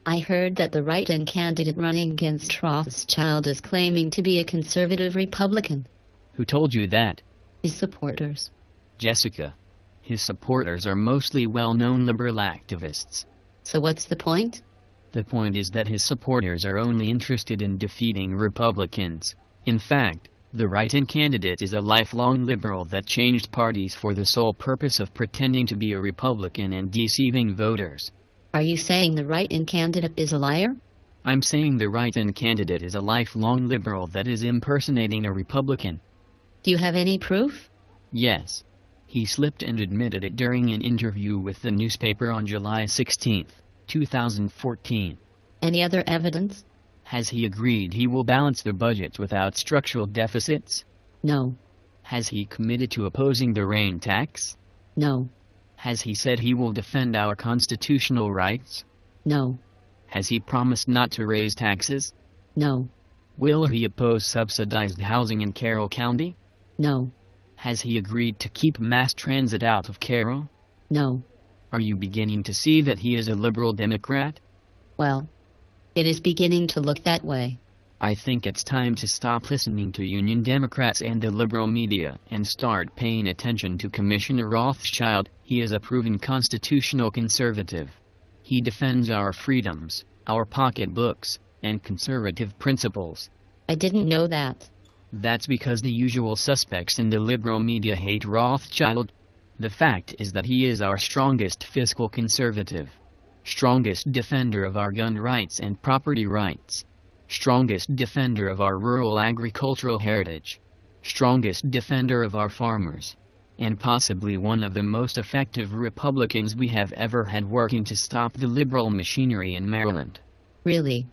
I heard that the right-wing candidate running against Rothschild is claiming to be a conservative Republican. Who told you that? His supporters. Jessica. His supporters are mostly well-known liberal activists. So what's the point? The point is that his supporters are only interested in defeating Republicans. In fact, the right-wing candidate is a lifelong liberal that changed parties for the sole purpose of pretending to be a Republican and deceiving voters. Are you saying the right-wing candidate is a liar? I'm saying the right-wing candidate is a lifelong liberal that is impersonating a Republican. Do you have any proof? Yes. He slipped and admitted it during an interview with the newspaper on July 16, 2014. Any other evidence? Has he agreed he will balance the budget without structural deficits? No. Has he committed to opposing the rain tax? No. Has he said he will defend our constitutional rights? No. Has he promised not to raise taxes? No. Will he oppose subsidized housing in Carroll County? No. Has he agreed to keep mass transit out of Carroll? No. Are you beginning to see that he is a liberal Democrat? Well, it is beginning to look that way. I think it's time to stop listening to Union Democrats and the liberal media and start paying attention to Commissioner Rothschild. He is a proven constitutional conservative. He defends our freedoms, our pocketbooks, and conservative principles. I didn't know that. That's because the usual suspects in the liberal media hate Rothschild. The fact is that he is our strongest fiscal conservative, strongest defender of our gun rights and property rights, strongest defender of our rural agricultural heritage, strongest defender of our farmers, and possibly one of the most effective Republicans we have ever had working to stop the liberal machinery in Maryland. Really?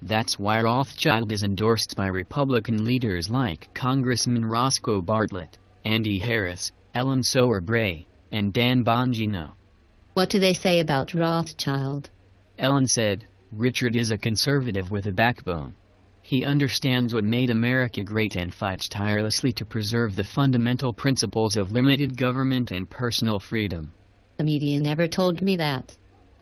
That's why Rothschild is endorsed by Republican leaders like Congressman Roscoe Bartlett, Andy Harris, Ellen Sower Bray, and Dan Bongino. What do they say about Rothschild? Ellen said, "Richard is a conservative with a backbone. He understands what made America great and fights tirelessly to preserve the fundamental principles of limited government and personal freedom." The media never told me that.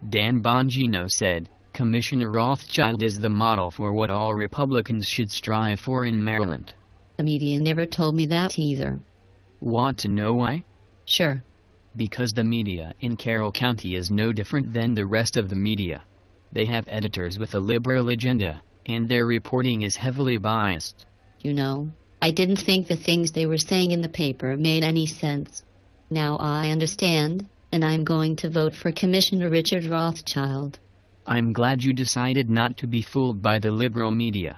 Dan Bongino said, "Commissioner Rothschild is the model for what all Republicans should strive for in Maryland." The media never told me that either. Want to know why? Sure. Because the media in Carroll County is no different than the rest of the media. They have editors with a liberal agenda, and their reporting is heavily biased. You know, I didn't think the things they were saying in the paper made any sense. Now I understand, and I'm going to vote for Commissioner Richard Rothschild. I'm glad you decided not to be fooled by the liberal media.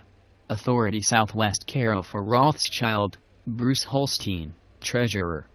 Authority Southwest Carroll for Rothschild, Bruce Holstein, Treasurer.